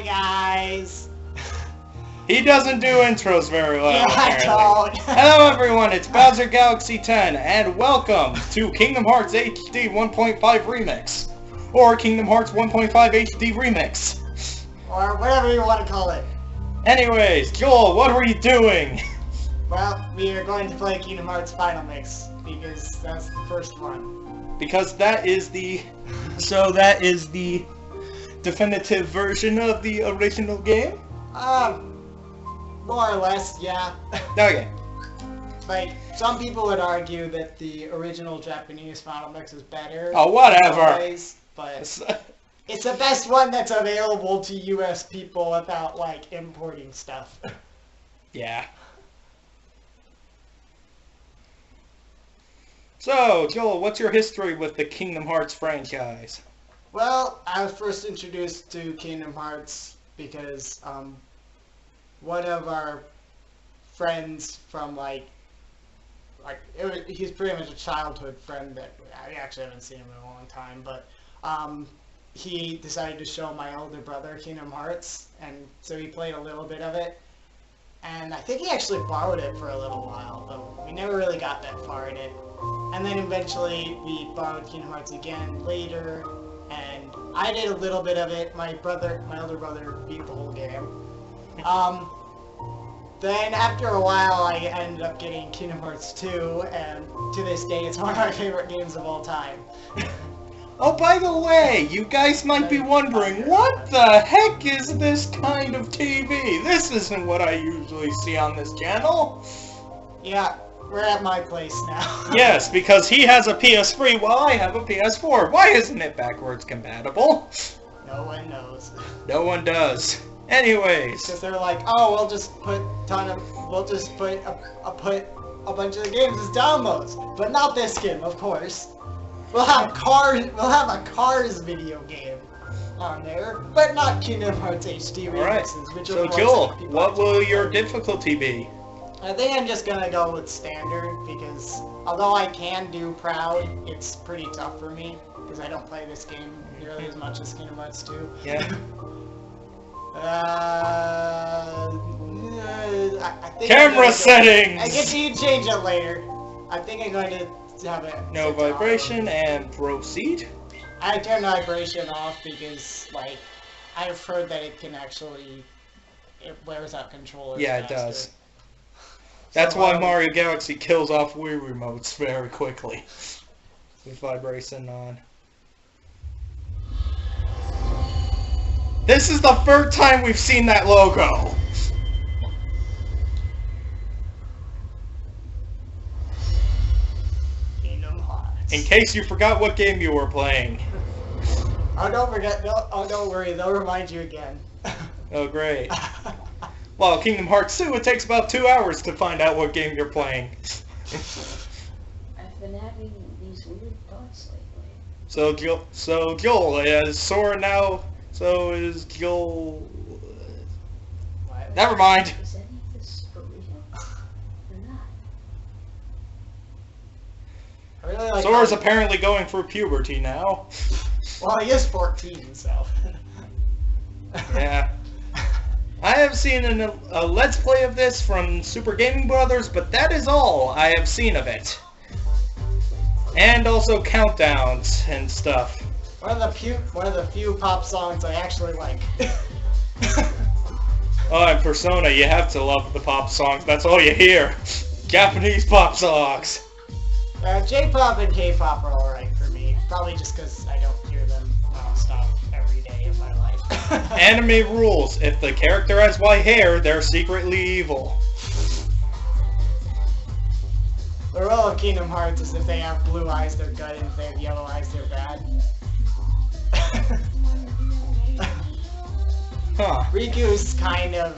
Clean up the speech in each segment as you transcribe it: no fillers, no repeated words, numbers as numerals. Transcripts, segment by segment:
guys. He doesn't do intros very well. Yeah, I don't. Hello everyone, it's Bowser Galaxy 10, and welcome to Kingdom Hearts HD 1.5 Remix. Or Kingdom Hearts 1.5 HD Remix. Or whatever you want to call it. Anyways, Joel, what are you doing? Well, we are going to play Kingdom Hearts Final Mix, because that's the first one. Because that is the... So that is the definitive version of the original game? More or less, yeah. Okay. Like, some people would argue that the original Japanese Final Mix is better. Oh, whatever. Always, but it's the best one that's available to US people without, like, importing stuff. Yeah. So, Joel, what's your history with the Kingdom Hearts franchise? Well, I was first introduced to Kingdom Hearts because, one of our friends from, he's pretty much a childhood friend that I actually haven't seen him in a long time, but, he decided to show my older brother Kingdom Hearts, and so he played a little bit of it, and I think he actually borrowed it for a little while, but we never really got that far in it. And then eventually we borrowed Kingdom Hearts again later, and I did a little bit of it. My older brother beat the whole game. Then after a while I ended up getting Kingdom Hearts 2, and to this day it's one of my favorite games of all time. Oh, by the way, you guys might be wondering, what the heck is this kind of TV? This isn't what I usually see on this channel. Yeah, we're at my place now. Yes, because he has a PS3 while I have a PS4. Why isn't it backwards compatible? No one knows. No one does. Anyways. Because they're like, oh, we'll just put a bunch of the games as downloads, but not this game, of course. We'll have a Cars video game on there, but not Kingdom Hearts HD remixes. Alright, so Joel, what will your difficulty be? I think I'm just gonna go with standard, because although I can do Proud, it's pretty tough for me, because I don't play this game nearly as much as Kingdom Hearts 2. Yeah. I think Camera settings! I guess you can change it later. I think I'm going to have it. No vibration and proceed. I turned vibration off because, like, I've heard that it wears out controllers. Yeah, it faster. does. That's why Mario Galaxy kills off Wii remotes very quickly. With vibration on. This is the third time we've seen that logo! In case you forgot what game you were playing. Oh, don't forget. Don't worry. They'll remind you again. Oh, great. Well, Kingdom Hearts 2, it takes about 2 hours to find out what game you're playing. I've been having these weird thoughts lately. So Joel, is Sora now... So is Joel... Never mind. Is any of this for real? Or not? I really like Sora's apparently going through puberty now. Well, he is 14, so... Yeah. I have seen a Let's Play of this from Super Gaming Brothers, but that is all I have seen of it. And also countdowns and stuff. One of the few pop songs I actually like. Oh, and Persona, you have to love the pop songs. That's all you hear. Japanese pop songs. J-pop and K-pop are alright for me. Probably just because I don't hear them non-stop every day of my life. Anime rules. If the character has white hair, they're secretly evil. The rule of Kingdom Hearts is if they have blue eyes, they're good, and if they have yellow eyes, they're bad. Huh. Riku's kind of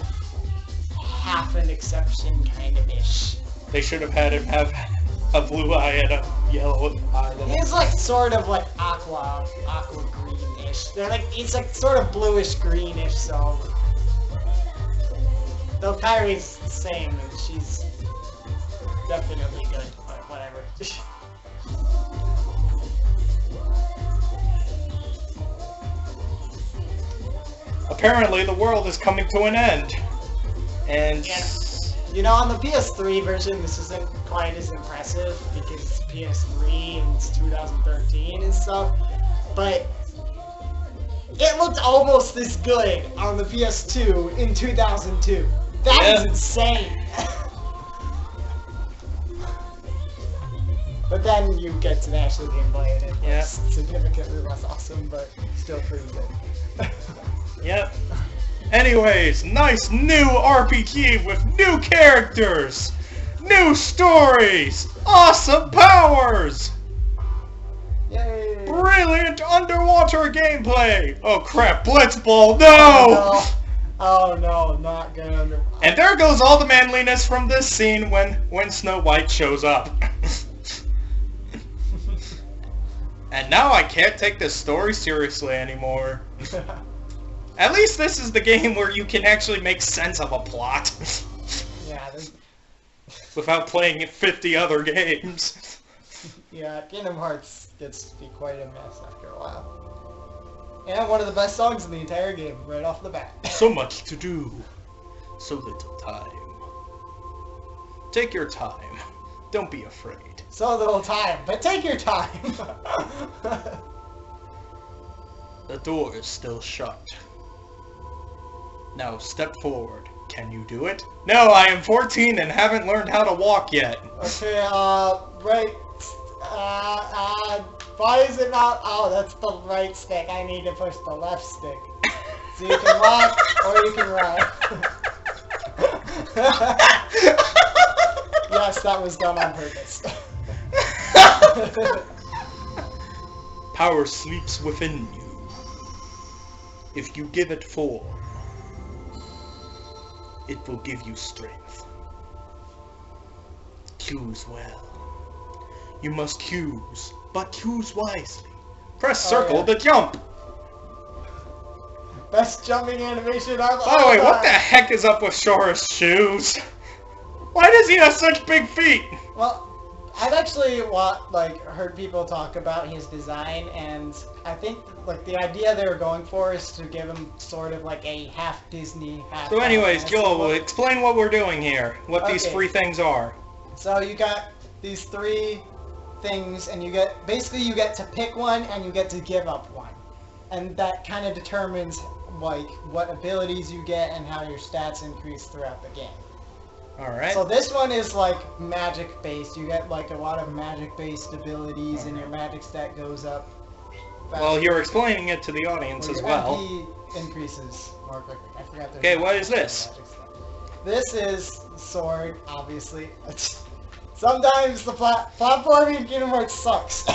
half an exception, kind of ish. They should have had him have a blue eye and a yellow eye. He's like sort of like aqua greenish. He's like sort of bluish greenish, so. Though Kyrie's the same, and she's definitely good, but whatever. apparently the world is coming to an end. And... Yeah. You know, on the PS3 version, this isn't quite as impressive because it's PS3 and it's 2013 and stuff. But it looked almost as good on the PS2 in 2002. That is insane. But then you get to the actual gameplay and it looks significantly less awesome, but still pretty good. Yep. Anyways, nice new RPG with new characters, new stories, awesome powers, Yay! brilliant underwater gameplay. Oh crap, Blitzball, no! Oh no, not good. And there goes all the manliness from this scene when Snow White shows up. And now I can't take this story seriously anymore. At least this is the game where you can actually make sense of a plot. Yeah. Without playing 50 other games. Yeah, Kingdom Hearts gets to be quite a mess after a while. And one of the best songs in the entire game, right off the bat. So much to do. So little time. Take your time. Don't be afraid. So little time, but take your time. The door is still shut. Now step forward. Can you do it? No, I am 14 and haven't learned how to walk yet. Okay, right. Why is it not? Oh, that's the right stick. I need to push the left stick. So you can walk or you can run. Yes, that was done on purpose. Power sleeps within you. If you give it form, it will give you strength. Choose well. You must choose, but choose wisely. Press circle to jump. Best jumping animation I've By the way, what the heck is up with Shora's shoes? Why does he have such big feet? Well, I've actually heard people talk about his design, and I think the idea they were going for is to give him sort of like a half Disney, half. So, anyways, Joel, explain what we're doing here. What these three things are. So you got these three things, and you get to pick one, and you get to give up one, and that kind of determines what abilities you get and how your stats increase throughout the game. Alright. So this one is magic based. You get a lot of magic based abilities and your magic stat goes up. Well, you're explaining it to the audience as well. MP increases more quickly. I forgot there's Okay, what is this? This is sword, obviously. Sometimes the platforming in Kingdom Hearts sucks.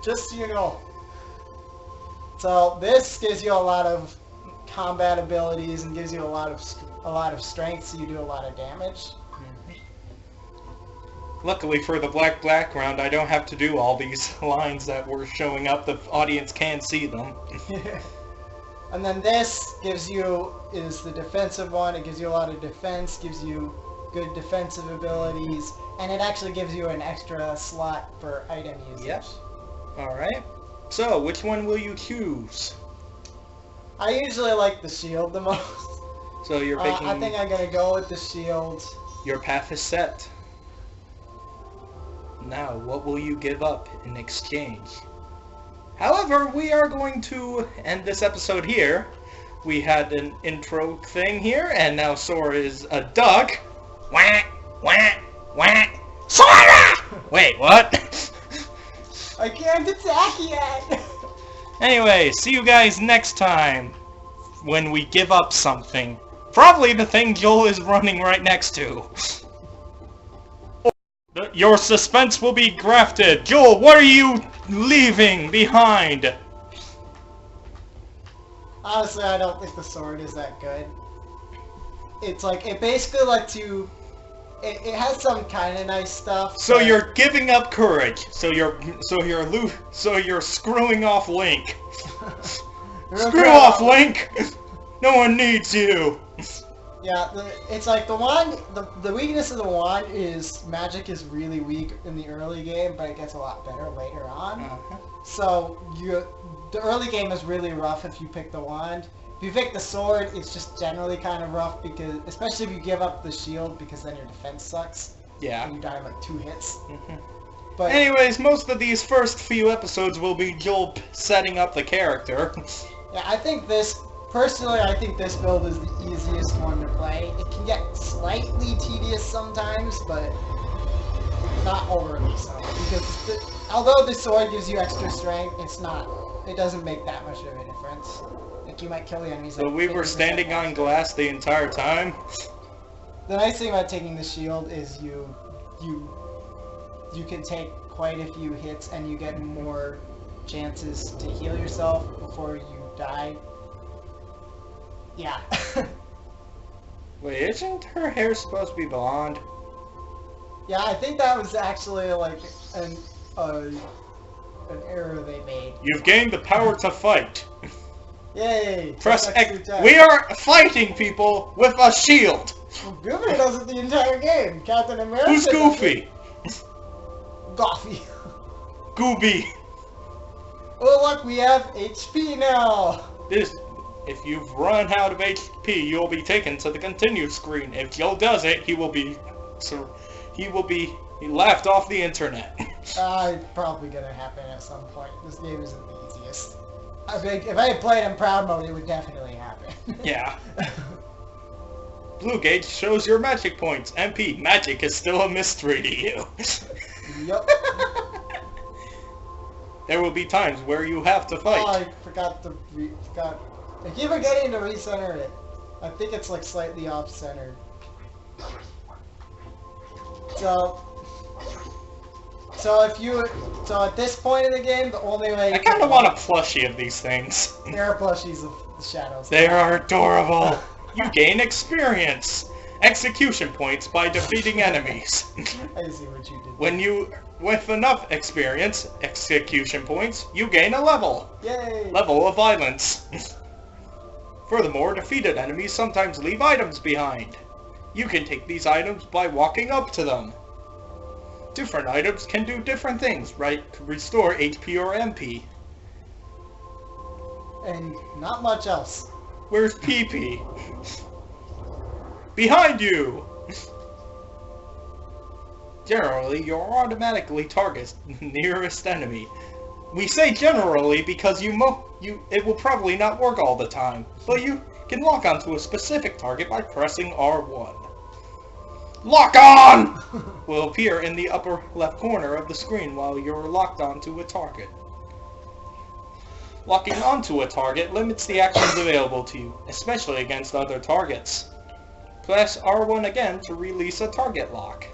Just so you know. So this gives you a lot of combat abilities and gives you a lot of strength, so you do a lot of damage. Luckily for the black background, I don't have to do all these lines that were showing up. The audience can see them. And then this is the defensive one. It gives you a lot of defense, gives you good defensive abilities, and it actually gives you an extra slot for item usage. Yep. Alright. So, which one will you choose? I usually like the shield the most. So you're picking... I think I'm going to go with the shield. Your path is set. Now, what will you give up in exchange? However, we are going to end this episode here. We had an intro thing here, and now Sora is a duck. Whack, whack, whack. Sora! Wait, what? I can't attack yet! Anyway, see you guys next time when we give up something. Probably the thing Joel is running right next to. Your suspense will be grafted. Joel, what are you leaving behind? Honestly, I don't think the sword is that good. It's it basically lets you... It has some kind of nice stuff. So you're giving up courage. So you're screwing off Link. Screw off, Link! No one needs you. Yeah, it's the wand. The weakness of the wand is magic is really weak in the early game, but it gets a lot better later on. So the early game is really rough if you pick the wand you pick the sword, it's just generally kind of rough because, especially if you give up the shield, because then your defense sucks. Yeah. And you die in like 2 hits. Mhm. But Anyways, most of these first few episodes will be Joel setting up the character. yeah, I think this build is the easiest one to play. It can get slightly tedious sometimes, but not overly so. Because although the sword gives you extra strength, it doesn't make that much of a difference. Like, you might kill the enemies. So like we were 50% standing on faster. glass the entire time. The nice thing about taking the shield is you can take quite a few hits and you get more chances to heal yourself before you die. Yeah. Wait, isn't her hair supposed to be blonde? Yeah, I think that was actually like an error they made. You've gained the power to fight. Yay! Press That's X. extra time. We are fighting people with a shield. Well, Goofy does it the entire game. Captain America. Who's does it. Goofy? Goofy. Gooby. Oh look, we have HP now. If you've run out of HP, you'll be taken to the continue screen. If Joel does it, he will be laughed off the internet. It's probably gonna happen at some point. This game isn't the easiest. I think if I had played in proud mode, it would definitely happen. Yeah. Blue gauge shows your magic points. MP, magic is still a mystery to you. Yup. There will be times where you have to Oh, fight. I forgot to I keep forgetting to recenter it. I think it's like slightly off center. So at this point in the game, the only way I kind of want a plushie of these things. There are plushies of the shadows. They are adorable. You gain experience. Execution points by defeating enemies. I see what you did. With enough experience, execution points, you gain a level. Yay! Level of violence. Furthermore, defeated enemies sometimes leave items behind. You can take these items by walking up to them. Different items can do different things, right? Restore HP or MP. And not much else. Where's PP? Behind you! Generally, you'll automatically target the nearest enemy. We say generally because it will probably not work all the time, but you can lock onto a specific target by pressing R1. Lock on! Will appear in the upper left corner of the screen while you're locked onto a target. Locking onto a target limits the actions available to you, especially against other targets. Press R1 again to release a target lock.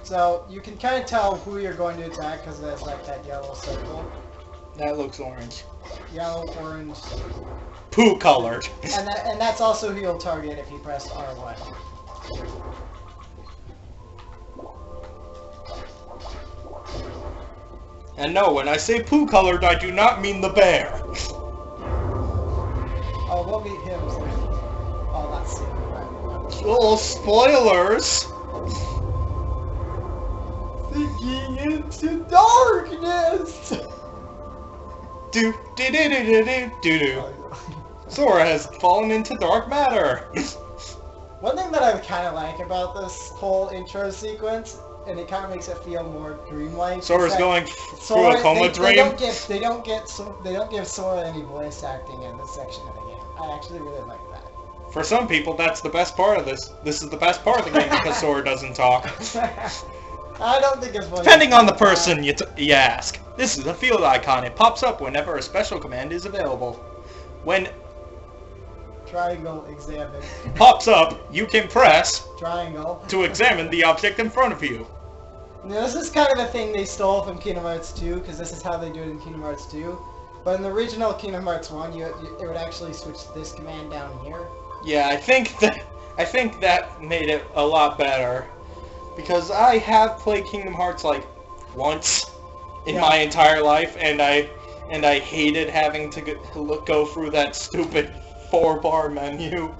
So you can kind of tell who you're going to attack because there's like that yellow circle. That looks orange. Yellow, orange. Poo colored. And that's also who you'll target if you press R1. And no, when I say poo colored, I do not mean the bear. Oh, we'll meet him soon. Oh, that's it. Little spoilers. Sinking into darkness! Do do do do do do do do. Sora has fallen into dark matter. One thing that I kind of like about this whole intro sequence, and it kind of makes it feel more dreamlike. Sora's going through a coma dream. They don't give Sora any voice acting in this section of the game. I actually really like that. For some people, that's the best part of this. This is the best part of the game because Sora doesn't talk. I don't think it's voice. Depending on the person you ask. This is a field icon. It pops up whenever a special command is available. When Triangle examine. pops up, you can press Triangle. to examine the object in front of you. Now, this is kind of a thing they stole from Kingdom Hearts 2, because this is how they do it in Kingdom Hearts 2. But in the original Kingdom Hearts 1, it would actually switch this command down here. Yeah, I think that made it a lot better. Because I have played Kingdom Hearts like once in my entire life, and I hated having to go through that stupid 4-bar menu.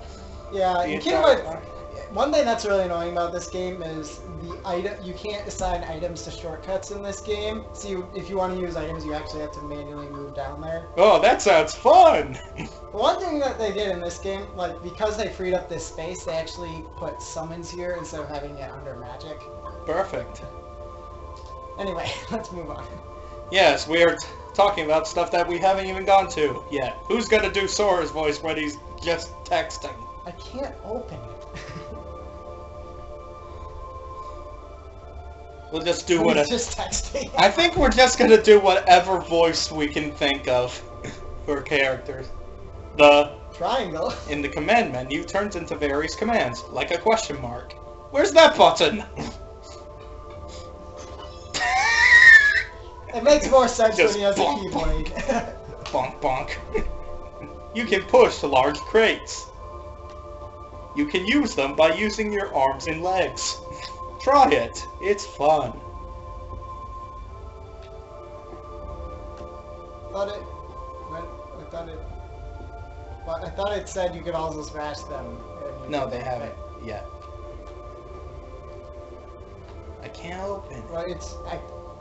Yeah, in Kingdom Hearts, one thing that's really annoying about this game is the item. You can't assign items to shortcuts in this game. So if you want to use items, you actually have to manually move down there. Oh, that sounds fun! The one thing that they did in this game, like, because they freed up this space, they actually put summons here instead of having it under magic. Perfect. Anyway, let's move on. Yes, we are talking about stuff that we haven't even gone to yet. Who's gonna do Sora's voice when he's just texting? I can't open it. We'll just do Who's whatever. just texting? I think we're just gonna do whatever voice we can think of for characters. The Triangle. in the command menu turns into various commands, like a question mark. Where's that button? It makes more sense when Just he has a bonk, keyblade. Bonk bonk. You can push large crates. You can use them by using your arms and legs. Try it. It's fun. I thought it said you could also smash them. No, they haven't yet. I can't open. Well,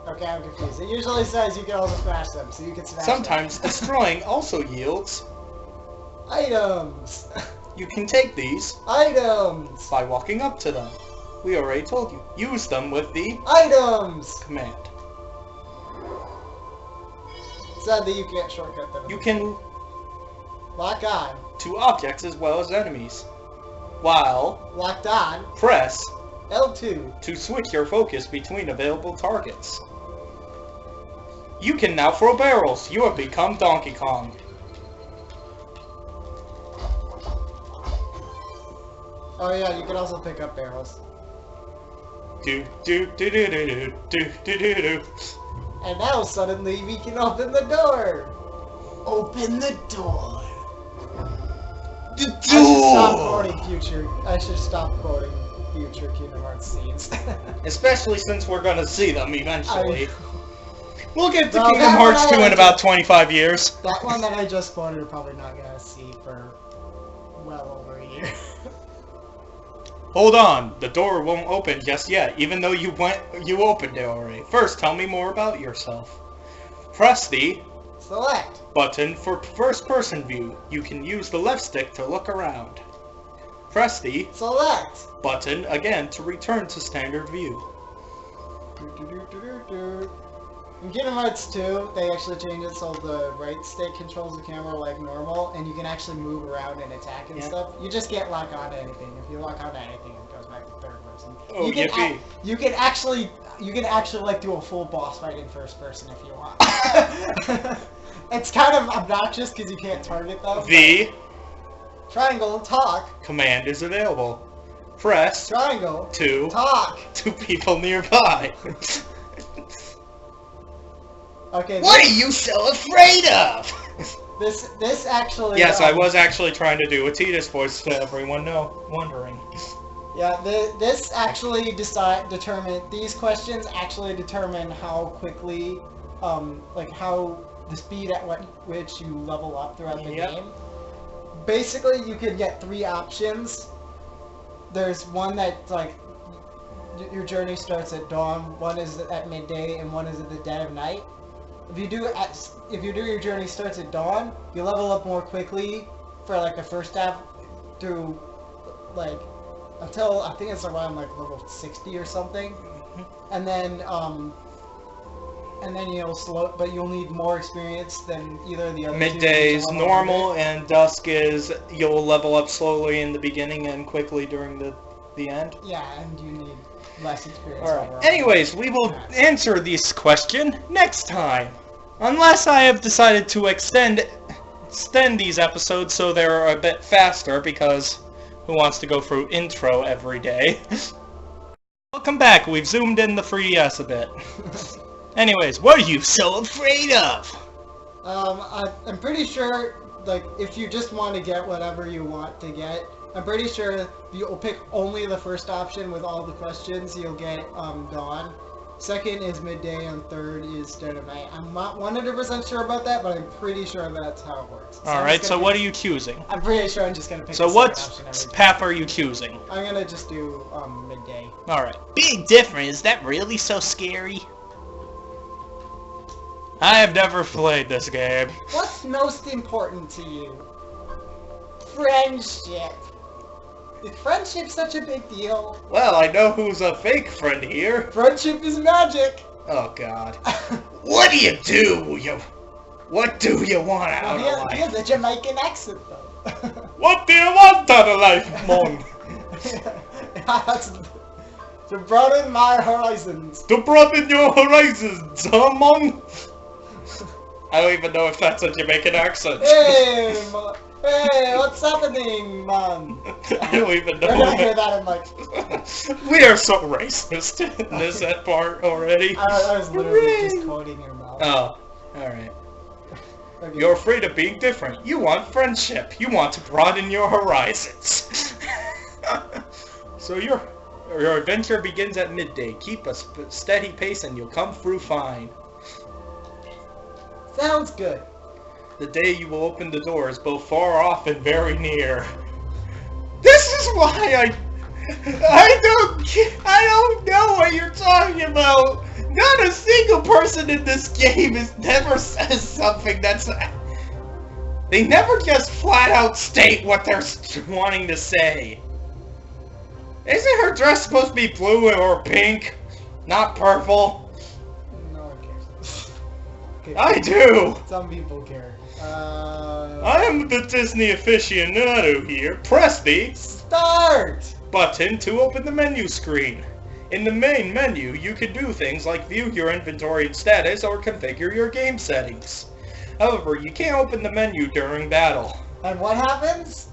okay, I'm confused. It usually says you can also smash them, so you can smash Sometimes them. destroying also yields. Items! You can take these Items! by walking up to them. We already told you. Use them with the Items! command. Said that you can't shortcut them. You can Lock on. to objects as well as enemies. While Locked on. press L2. to switch your focus between available targets. You can now throw barrels. You have become Donkey Kong. Oh yeah, you can also pick up barrels. Do do do do do do do do do do. And now suddenly we can open the door. Open the door. The I should stop door. quoting future. I should stop quoting future Kingdom Hearts scenes. Especially since we're gonna see them eventually. I- We'll get to No, Kingdom that Hearts one I 2 in like about it. 25 years. That one that I just quoted, we're probably not gonna see for well over a year. Hold on, the door won't open just yet, even though you opened it already. First, tell me more about yourself. Press the Select. button for first-person view. You can use the left stick to look around. Press the Select. button again to return to standard view. In Kingdom Hearts 2, they actually changed it so the right stick controls the camera like normal, and you can actually move around and attack and Yeah. stuff. You just can't lock onto anything. If you lock onto anything, it goes back to third person. Oh, yippee. You can actually like do a full boss fight in first person if you want. It's kind of obnoxious because you can't target them. The Triangle, talk. command is available. Press Triangle, to talk. people nearby. Okay. What are you so afraid of? This actually. Yes, I was actually trying to do a Tidus voice to everyone wondering. Yeah, this actually these questions actually determine how quickly, like how the speed at which you level up throughout the Yep. game. Basically, you could get 3 options. There's one that like your journey starts at dawn, one is at midday, and one is at the dead of night. If you do your journey starts at dawn, you level up more quickly for like the first half through like until I think it's around like level 60 or something, and then you'll need more experience than either of the other. Midday is two to level normal, 100. and dusk is you'll level up slowly in the beginning and quickly during the end. Yeah, and you need less experience. Alright. overall. Anyways, we will answer this question next time. Unless I have decided to extend these episodes so they're a bit faster, because who wants to go through intro every day? Welcome back. We've zoomed in the 3DS a bit. Anyways, what are you so afraid of? I'm pretty sure, like, if you just want to get whatever you want to get, I'm pretty sure you'll pick only the first option with all the questions. You'll get Dawn, Second is midday, and third is dead of night. I'm not 100% sure about that, but I'm pretty sure that's how it works. All right, so what are you choosing? I'm pretty sure I'm just gonna pick So the what second option every time. path are you choosing? I'm gonna just do midday. All right. Being different, is that really so scary? I have never played this game. What's most important to you? Friendship. Is friendship such a big deal? Well, I know who's a fake friend here. Friendship is magic. Oh, God. What do you do? What do you want out of He has life? a Jamaican accent, though. What do you want out of life, Mon? To broaden my horizons. To broaden your horizons, huh, Mon? I don't even know if that's a Jamaican accent. Hey, hey, what's happening, man? I don't even know. We're gonna hear that in like... We are so racist in this part already. I was literally just quoting your mouth. Oh, alright. Okay. You're afraid of being different. You want friendship. You want to broaden your horizons. So your adventure begins at midday. Keep a steady pace and you'll come through fine. Sounds good. The day you will open the door is both far off and very near. This is why I don't know what you're talking about. Not a single person in this game never says something that's... They never just flat out state what they're wanting to say. Isn't her dress supposed to be blue or pink? Not purple? No one cares. Okay. I do! Some people care. I am the Disney aficionado here. Press the Start! button to open the menu screen. In the main menu, you can do things like view your inventory and status or configure your game settings. However, you can't open the menu during battle. And what happens?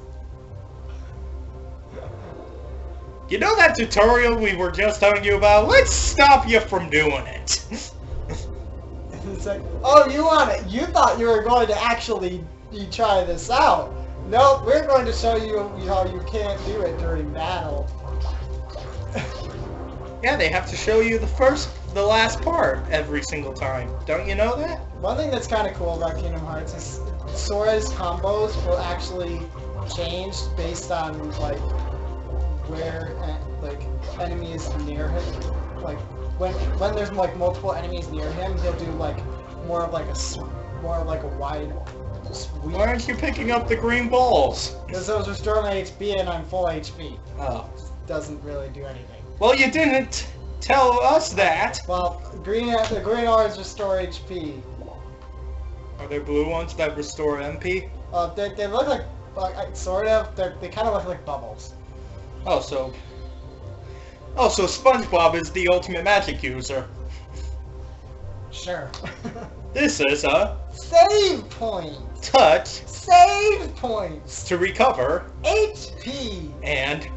You know that tutorial we were just telling you about? Let's stop you from doing it. It's like, oh, you want it? You thought you were going to actually try this out. Nope, we're going to show you how you can't do it during battle. Yeah, they have to show you the last part every single time. Don't you know that? One thing that's kind of cool about Kingdom Hearts is Sora's combos will actually change based on like where like enemies near him. Like when there's like multiple enemies near him, he'll do like more of like a wide sweep. Why aren't you picking up the green balls? Because those restore my HP and I'm full HP. Oh. Doesn't really do anything. Well, you didn't tell us that. Well, the green orbs restore HP. Are there blue ones that restore MP? They look like sort of. They kind of look like bubbles. Oh, so SpongeBob is the ultimate magic user. Sure. This is a Save point. touch Save points. to recover HP. and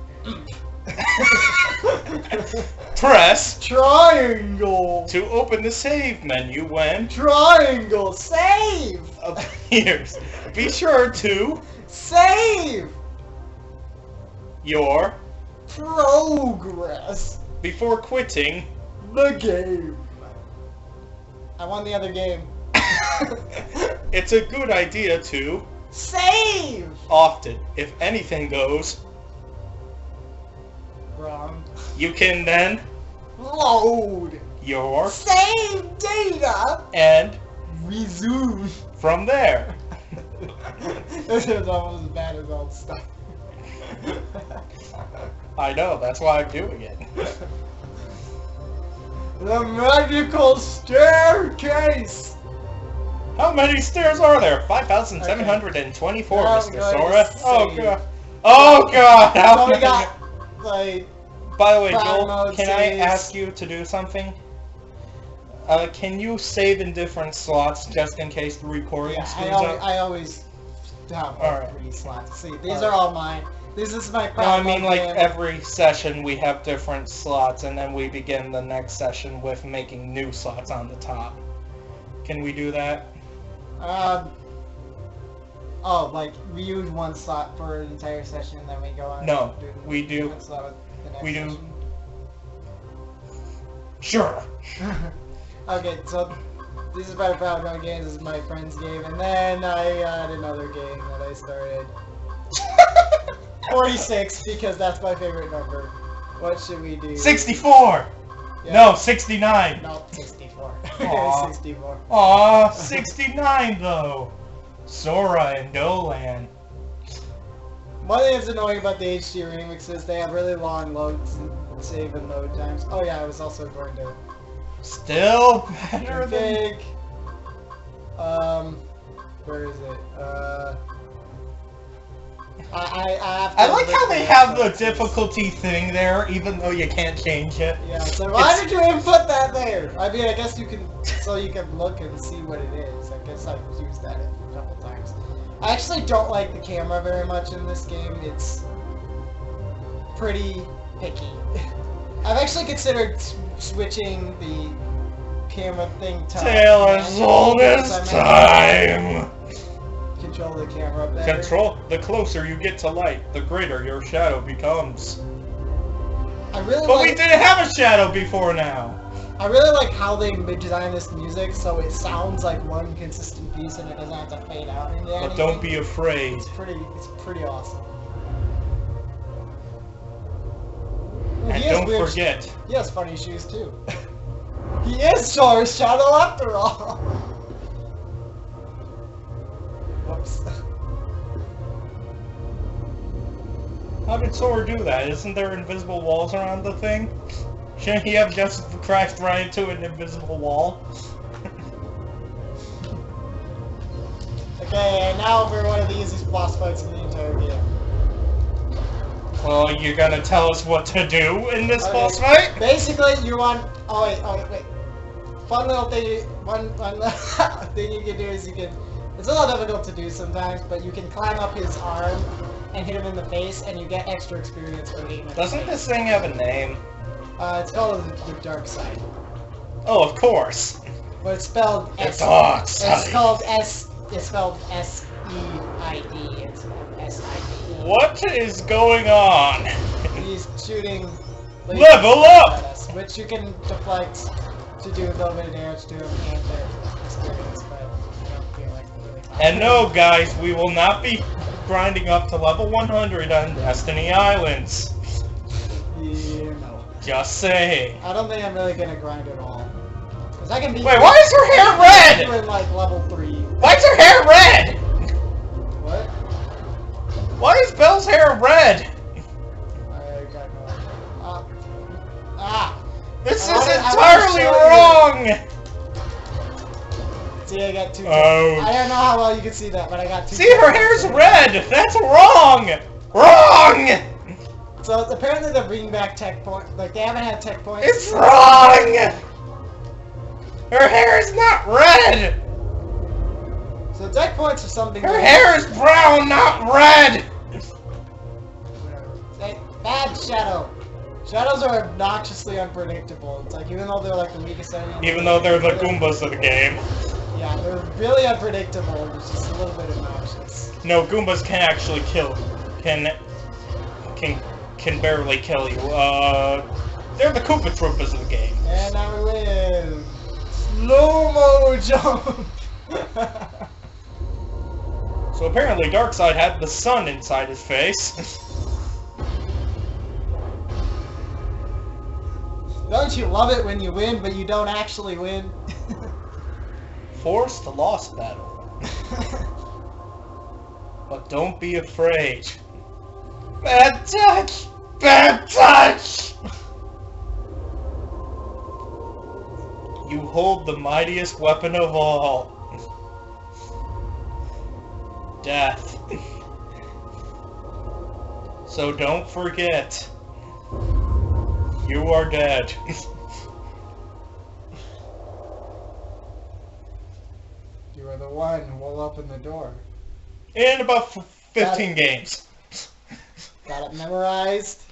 press Triangle. to open the save menu when Triangle. Save. appears. Be sure to Save. your Progress. before quitting. The game. I won the other game. It's a good idea to Save. often, if anything goes Wrong. you can then Load. your Save data. and Resume. from there. This is almost as bad as old stuff. I know, that's why I'm doing it. The magical staircase. How many stairs are there? 5,724, Okay. Mr. Now I'm Sora. going to Oh save. god. Oh god! How So we many- got like By the way, Cloud Joel, mode can I saves. ask you to do something? Can you save in different slots just in case the recording yeah, screws up? I always have Alright. 3 slots. See, these Alright. are all mine. This is my No, I Part1 mean like game. every session we have different slots and then we begin the next session with making new slots on the top. Can we do that? Oh, like we use one slot for an entire session and then we go on. No, and we do. one slot with the next We do. session. Sure. Okay, so this is my Part1 game, this is my friend's game, and then I had another game that I started. 46, because that's my favorite number. What should we do? 64! Yeah. No, 69. No, 64. Aw. 64. Aw, 69 though. Sora and Dolan. One thing that's annoying about the HD remixes, they have really long loads and save and load times. Oh yeah, I was also going to Still better than... config. Where is it? I have to I like how they look have at the it. difficulty thing there, even though you can't change it. Yeah, so why did you input that there? I mean, I guess you can, so you can look and see what it is. I guess I've used that a couple times. I actually don't like the camera very much in this game. It's pretty picky. I've actually considered switching the camera thing to Tale as old as time. control the camera better. Control. The closer you get to light, the greater your shadow becomes. I really But like, we didn't have a shadow before now. I really like how they designed this music so it sounds like one consistent piece and it doesn't have to fade out into But anything. don't be afraid. It's pretty awesome. And He has don't weird forget. He has funny shoes too. He is Sora's shadow after all. Whoops. How did Sora do that? Isn't there invisible walls around the thing? Shouldn't he have just crashed right into an invisible wall? Okay, and now for one of the easiest boss fights in the entire game. Well, you're gonna tell us what to do in this Okay, boss fight? Basically, you want. Oh wait. Fun little thing. One thing you can do is you can. It's a little difficult to do sometimes, but you can climb up his arm and hit him in the face, and you get extra experience for hitting him. in the Doesn't face. this thing have a name? It's called the dark side, Oh, of course. but it's spelled The S. dark It's side. called S. It's spelled S-E-I-D. It's spelled S-I-D. What is going on? He's shooting. Level lasers up! at us, which you can deflect to do a little bit of damage to him and their experience, but I don't feel like really. And no, guys, we will not be grinding up to level 100 on Destiny Islands. Yeah, no. Just saying. I don't think I'm really gonna grind at all. Cause I can be. Wait, why is her hair red? In like level 3. Why is her hair red? What? Why is Belle's hair red? I got no idea. This I is wanna entirely show you. wrong! See, I got 2. Ouch. I don't know how well you can see that, but I got 2. See, her hair's red! That's wrong! Wrong! So apparently they're bringing back tech point. Like they haven't had tech points. It's wrong! Her hair is not red! So tech points are something. Her hair is brown, not red! Whatever. Bad shadow. Shadows are obnoxiously unpredictable. It's like even though they're like the weakest enemy. Even though they're the Goombas of the game. Yeah, they're really unpredictable. It's just a little bit obnoxious. No, Goombas can actually kill. Can barely kill you. They're the Koopa Troopas of the game. And now we win. Slow-mo jump. So apparently Darkseid had the sun inside his face. Don't you love it when you win, but you don't actually win? Forced lost battle. But don't be afraid. Bad touch! Bad touch! You hold the mightiest weapon of all. Death. So don't forget. You are dead. You are the one who will open the door. In about 15 games. Got it memorized.